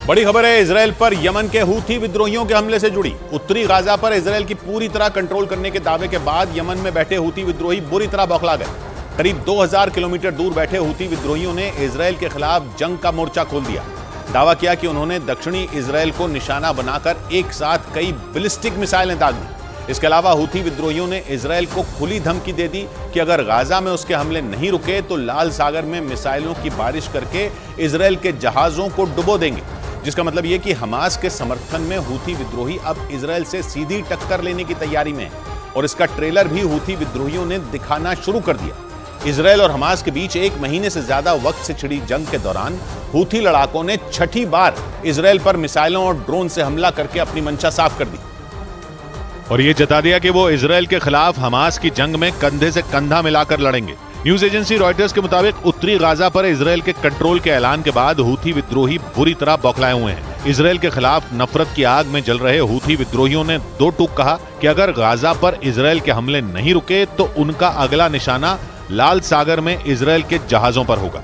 बड़ी खबर है इजराइल पर यमन के हूथी विद्रोहियों के हमले से जुड़ी। उत्तरी गाजा पर इजराइल की पूरी तरह कंट्रोल करने के दावे के बाद यमन में बैठे हूथी विद्रोही बुरी तरह बौखला गए। करीब 2000 किलोमीटर दूर बैठे हूथी विद्रोहियों ने इजराइल के खिलाफ जंग का मोर्चा खोल दिया। दावा किया कि उन्होंने दक्षिणी इजराइल को निशाना बनाकर एक साथ कई बैलिस्टिक मिसाइलें दाग दी। इसके अलावा हूथी विद्रोहियों ने इजराइल को खुली धमकी दे दी कि अगर गाजा में उसके हमले नहीं रुके तो लाल सागर में मिसाइलों की बारिश करके इजराइल के जहाजों को डुबो देंगे। जिसका मतलब यह कि हमास के समर्थन में हूथी विद्रोही अब इजराइल से सीधी टक्कर लेने की तैयारी में है और इसका ट्रेलर भी हूथी विद्रोहियों ने दिखाना शुरू कर दिया। इजराइल और हमास के बीच 1 महीने से ज्यादा वक्त से छिड़ी जंग के दौरान हूथी लड़ाकों ने छठी बार इजराइल पर मिसाइलों और ड्रोन से हमला करके अपनी मंशा साफ कर दी और ये जता दिया कि वो इजराइल के खिलाफ हमास की जंग में कंधे से कंधा मिलाकर लड़ेंगे। न्यूज एजेंसी रॉयटर्स के मुताबिक उत्तरी गाजा पर इजराइल के कंट्रोल के ऐलान के बाद हूथी विद्रोही बुरी तरह बौखलाए हुए हैं। इजराइल के खिलाफ नफरत की आग में जल रहे हूथी विद्रोहियों ने दो टूक कहा कि अगर गाजा पर इजराइल के हमले नहीं रुके तो उनका अगला निशाना लाल सागर में इजराइल के जहाजों पर होगा।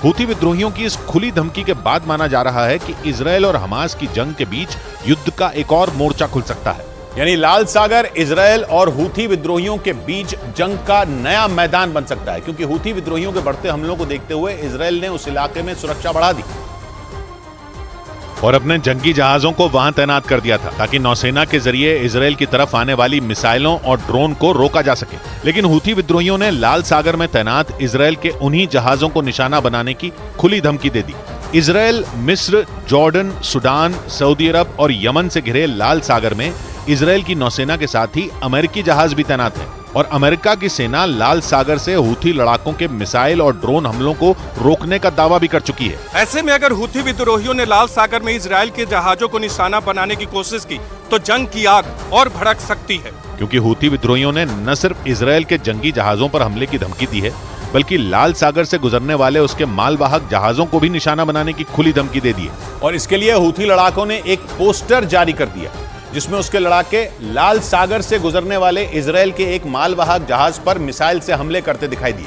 हूथी विद्रोहियों की इस खुली धमकी के बाद माना जा रहा है कि इजराइल और हमास की जंग के बीच युद्ध का एक और मोर्चा खुल सकता है। यानी लाल सागर इजराइल और हूथी विद्रोहियों के बीच जंग का नया मैदान बन सकता है, क्योंकि हूथी विद्रोहियों के बढ़ते हमलों को देखते हुए इजराइल ने उस इलाके में सुरक्षा बढ़ा दी और अपने जंगी जहाजों को वहां तैनात कर दिया था ताकि नौसेना के जरिए इजराइल की तरफ आने वाली मिसाइलों और ड्रोन को रोका जा सके। लेकिन हूथी विद्रोहियों ने लाल सागर में तैनात इजराइल के उन्हीं जहाजों को निशाना बनाने की खुली धमकी दे दी। इजराइल, मिस्र, जॉर्डन, सूडान, सऊदी अरब और यमन से घिरे लाल सागर में इजराइल की नौसेना के साथ ही अमेरिकी जहाज भी तैनात हैं और अमेरिका की सेना लाल सागर से हूथी लड़ाकों के मिसाइल और ड्रोन हमलों को रोकने का दावा भी कर चुकी है। ऐसे में अगर हूथी विद्रोहियों ने लाल सागर में इजराइल के जहाजों को निशाना बनाने की कोशिश की तो जंग की आग और भड़क सकती है, क्योंकि हूथी विद्रोहियों ने न सिर्फ इजराइल के जंगी जहाजों पर हमले की धमकी दी है बल्कि लाल सागर से गुजरने वाले उसके मालवाहक जहाजों को भी निशाना बनाने की खुली धमकी दे दी है। और इसके लिए हूथी लड़ाकों ने एक पोस्टर जारी कर दिया जिसमें उसके लड़ाके लाल सागर से गुजरने वाले इजराइल के एक मालवाहक जहाज पर मिसाइल से हमले करते दिखाई दिए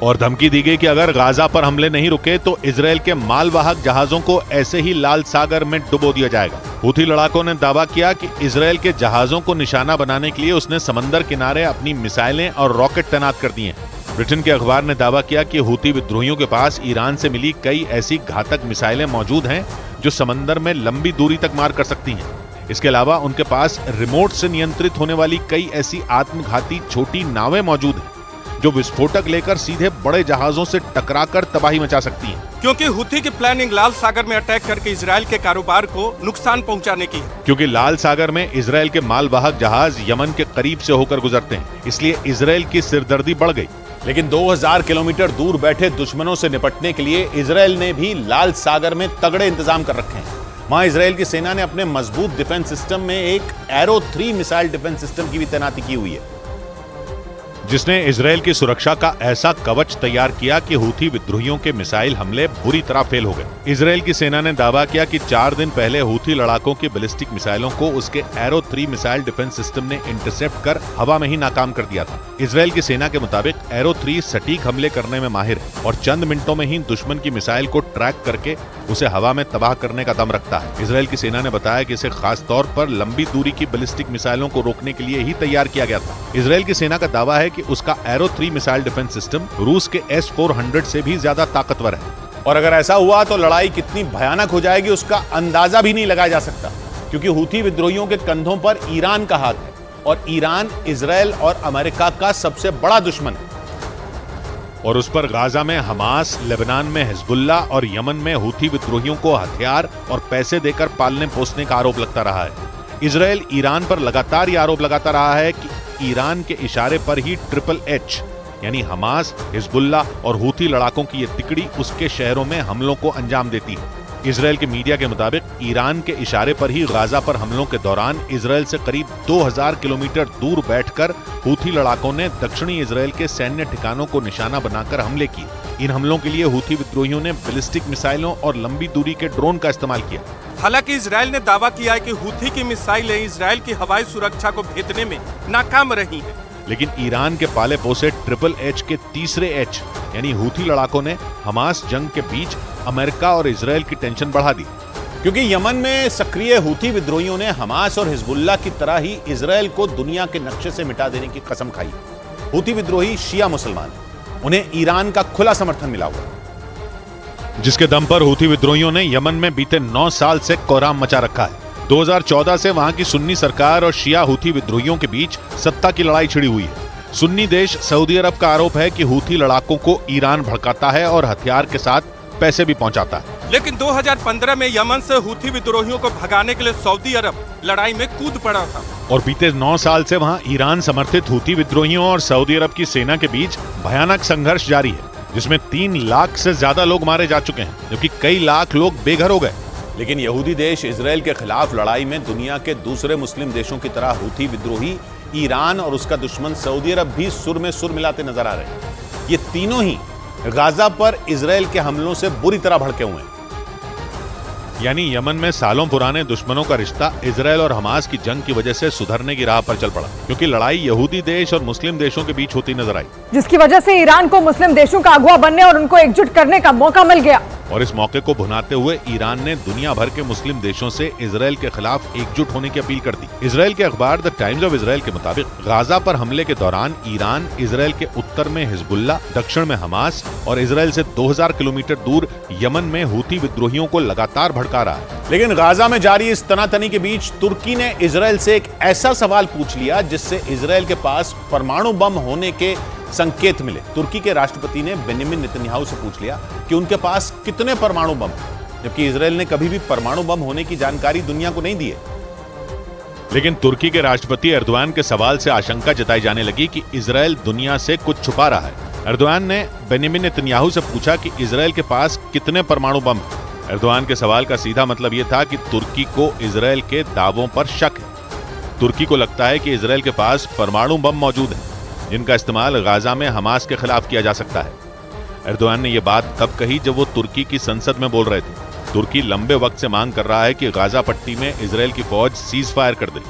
और धमकी दी गई कि अगर गाजा पर हमले नहीं रुके तो इजराइल के मालवाहक जहाजों को ऐसे ही लाल सागर में डुबो दिया जाएगा। हूथी लड़ाकों ने दावा किया कि इजराइल के जहाजों को निशाना बनाने के लिए उसने समंदर किनारे अपनी मिसाइलें और रॉकेट तैनात कर दिए हैं। ब्रिटेन के अखबार ने दावा किया कि हूथी विद्रोहियों के पास ईरान से मिली कई ऐसी घातक मिसाइलें मौजूद हैं जो समंदर में लंबी दूरी तक मार कर सकती हैं। इसके अलावा उनके पास रिमोट से नियंत्रित होने वाली कई ऐसी आत्मघाती छोटी नावें मौजूद हैं जो विस्फोटक लेकर सीधे बड़े जहाजों से टकराकर तबाही मचा सकती हैं। क्योंकि हूथी की प्लानिंग लाल सागर में अटैक करके इजराइल के कारोबार को नुकसान पहुंचाने की है। क्योंकि लाल सागर में इजराइल के मालवाहक जहाज यमन के करीब से होकर गुजरते हैं, इसलिए इजराइल की सिरदर्दी बढ़ गई। लेकिन 2000 किलोमीटर दूर बैठे दुश्मनों से निपटने के लिए इजराइल ने भी लाल सागर में तगड़े इंतजाम कर रखे हैं। वहां इजराइल की सेना ने अपने मजबूत डिफेंस सिस्टम में एक एरो 3 मिसाइल डिफेंस सिस्टम की भी तैनाती की हुई है, जिसने इजराइल की सुरक्षा का ऐसा कवच तैयार किया कि हूथी विद्रोहियों के मिसाइल हमले बुरी तरह फेल हो गए। इजराइल की सेना ने दावा किया कि 4 दिन पहले हूथी लड़ाकों की बैलिस्टिक मिसाइलों को उसके एरो 3 मिसाइल डिफेंस सिस्टम ने इंटरसेप्ट कर हवा में ही नाकाम कर दिया था। इजराइल की सेना के मुताबिक एरो 3 सटीक हमले करने में माहिर है और चंद मिनटों में ही दुश्मन की मिसाइल को ट्रैक करके उसे हवा में तबाह करने का दम रखता है। इजराइल की सेना ने बताया कि इसे खास तौर पर लंबी दूरी की बैलिस्टिक मिसाइलों को रोकने के लिए ही तैयार किया गया था। इजराइल की सेना का दावा है कि उसका एरो 3 मिसाइल डिफेंस सिस्टम रूस के S-400 से भी ज्यादा ताकतवर है और अगर ऐसा हुआ तो लड़ाई कितनी भयानक हो जाएगी उसका अंदाजा भी नहीं लगाया जा सकता, क्योंकि हूथी विद्रोहियों के कंधों पर ईरान का हाथ है और ईरान इजराइल और अमेरिका का सबसे बड़ा दुश्मन है और उस पर गाजा में हमास, लेबनान में हिजबुल्ला और यमन में हूथी विद्रोहियों को हथियार और पैसे देकर पालने पोसने का आरोप लगता रहा है। इजराइल ईरान पर लगातार यह आरोप लगाता रहा है कि ईरान के इशारे पर ही HHH यानी हमास, हिजबुल्ला और हूथी लड़ाकों की ये तिकड़ी उसके शहरों में हमलों को अंजाम देती है। इजराइल के मीडिया के मुताबिक ईरान के इशारे पर ही गाजा पर हमलों के दौरान इजराइल से करीब 2000 किलोमीटर दूर बैठकर हूथी लड़ाकों ने दक्षिणी इजराइल के सैन्य ठिकानों को निशाना बनाकर हमले किए। इन हमलों के लिए हूथी विद्रोहियों ने बैलिस्टिक मिसाइलों और लंबी दूरी के ड्रोन का इस्तेमाल किया। हालांकि इजराइल ने दावा किया है कि हूथी की मिसाइलें इजराइल की हवाई सुरक्षा को भेदने में नाकाम रही हैं, लेकिन ईरान के पाले पोसे ट्रिपल एच के तीसरे एच यानी हूथी लड़ाकों ने हमास जंग के बीच अमेरिका और इजराइल की टेंशन बढ़ा दी। क्योंकि यमन में सक्रिय हूथी विद्रोहियों ने हमास और हिजबुल्लाह की तरह ही इजराइल को दुनिया के नक्शे से मिटा देने की कसम खाई। हूथी विद्रोही शिया मुसलमान, उन्हें ईरान का खुला समर्थन मिला हुआ, जिसके दम पर हूथी विद्रोहियों ने यमन में बीते 9 साल से कोहराम मचा रखा है। 2014 से वहां की सुन्नी सरकार और शिया हूथी विद्रोहियों के बीच सत्ता की लड़ाई छिड़ी हुई है। सुन्नी देश सऊदी अरब का आरोप है कि हूथी लड़ाकों को ईरान भड़काता है और हथियार के साथ पैसे भी पहुंचाता है। लेकिन 2015 में यमन से हूथी विद्रोहियों को भगाने के लिए सऊदी अरब लड़ाई में कूद पड़ा था और बीते 9 साल से वहां ईरान समर्थित हूथी विद्रोहियों और सऊदी अरब की सेना के बीच भयानक संघर्ष जारी है, जिसमें 3 लाख से ज्यादा लोग मारे जा चुके हैं, जबकि कई लाख लोग बेघर हो गए। लेकिन यहूदी देश इजराइल के खिलाफ लड़ाई में दुनिया के दूसरे मुस्लिम देशों की तरह हूथी विद्रोही ईरान और उसका दुश्मन सऊदी अरब भी सुर में सुर मिलाते नजर आ रहे हैं। ये तीनों ही गाजा पर इजराइल के हमलों से बुरी तरह भड़के हुए हैं। यानी यमन में सालों पुराने दुश्मनों का रिश्ता इजराइल और हमास की जंग की वजह से सुधरने की राह पर चल पड़ा, क्योंकि लड़ाई यहूदी देश और मुस्लिम देशों के बीच होती नजर आई, जिसकी वजह से ईरान को मुस्लिम देशों का अगुवा बनने और उनको एकजुट करने का मौका मिल गया। और इस मौके को भुनाते हुए ईरान ने दुनिया भर के मुस्लिम देशों से इजराइल के खिलाफ एकजुट होने की अपील कर दी। इजराइल के अखबार द टाइम्स ऑफ इजराइल के मुताबिक गाजा पर हमले के दौरान ईरान इजराइल के उत्तर में हिजबुल्लाह, दक्षिण में हमास और इजराइल से 2000 किलोमीटर दूर यमन में हूथी विद्रोहियों को लगातार भड़का रहा है। लेकिन गाजा में जारी इस तनातनी के बीच तुर्की ने इजराइल से एक ऐसा सवाल पूछ लिया जिससे इजराइल के पास परमाणु बम होने के संकेत मिले। तुर्की के राष्ट्रपति ने बेंजामिन नेतन्याहू से पूछ लिया कि उनके पास कितने परमाणु बम हैं, जबकि इजराइल ने कभी भी परमाणु बम होने की जानकारी दुनिया को नहीं दी है। लेकिन तुर्की के राष्ट्रपति एर्दोआन के सवाल से आशंका जताई जाने लगी कि इजराइल दुनिया से कुछ छुपा रहा है। एर्दोआन ने बेंजामिन नेतन्याहू से पूछा कि इजराइल के पास कितने परमाणु बम हैं। एर्दोआन के सवाल का सीधा मतलब यह था कि तुर्की को इजराइल के दावों पर शक है। तुर्की को लगता है कि इजराइल के पास परमाणु बम मौजूद हैं, जिनका इस्तेमाल गाजा में हमास के खिलाफ किया जा सकता है। एर्दोआन ने यह बात तब कही जब वो तुर्की की संसद में बोल रहे थे। तुर्की लंबे वक्त से मांग कर रहा है कि गाजा पट्टी में इजराइल की फौज सीज फायर कर दे।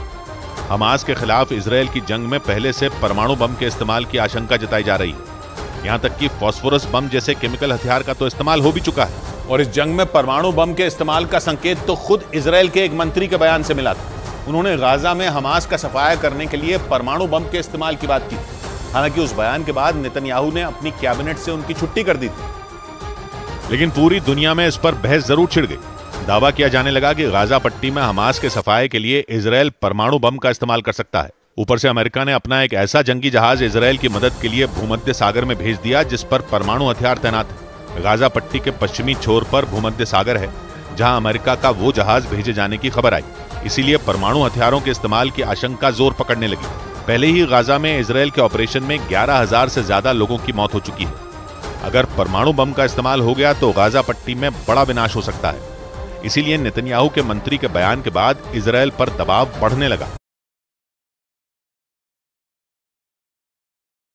हमास के खिलाफ इजराइल की जंग में पहले से परमाणु बम के इस्तेमाल की आशंका जताई जा रही है। यहाँ तक कि फास्फोरस बम जैसे केमिकल हथियार का तो इस्तेमाल हो भी चुका है। और इस जंग में परमाणु बम के इस्तेमाल का संकेत तो खुद इजराइल के एक मंत्री के बयान से मिला था। उन्होंने गाजा में हमास का सफाया करने के लिए परमाणु बम के इस्तेमाल की बात की। हालांकि उस बयान के बाद नेतन्याहू ने अपनी कैबिनेट से उनकी छुट्टी कर दी थी। लेकिन पूरी दुनिया में इस पर बहस जरूर छिड़ गई। दावा किया जाने लगा कि गाजा पट्टी में हमास के सफाये के लिए इजराइल परमाणु बम का इस्तेमाल कर सकता है। ऊपर से अमेरिका ने अपना एक ऐसा जंगी जहाज इजराइल की मदद के लिए भूमध्य सागर में भेज दिया जिस पर परमाणु हथियार तैनात है। गाजा पट्टी के पश्चिमी छोर पर भूमध्य सागर है, जहां अमेरिका का वो जहाज भेजे जाने की खबर आई। इसीलिए परमाणु हथियारों के इस्तेमाल की आशंका जोर पकड़ने लगी। पहले ही गाजा में इजराइल के ऑपरेशन में 11,000 से ज्यादा लोगों की मौत हो चुकी है। अगर परमाणु बम का इस्तेमाल हो गया तो गाजा पट्टी में बड़ा विनाश हो सकता है। इसीलिए नेतन्याहू के मंत्री के बयान के बाद इजराइल पर दबाव बढ़ने लगा।